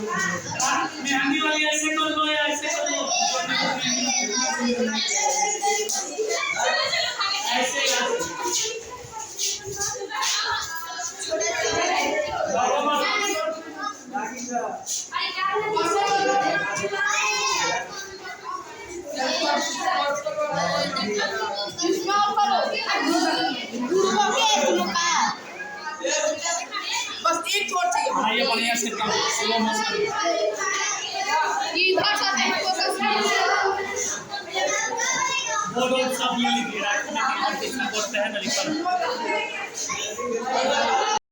मेहंदी वाली ऐसे कर लो या ऐसे कर लो, ऐसे बस एक छोड़ चाहिए। हाँ ये बढ़िया से काम स्लो मोशन इधर से फोकस वो लोग सब ये लिख रहा है कितना बोलते हैं ना लिखा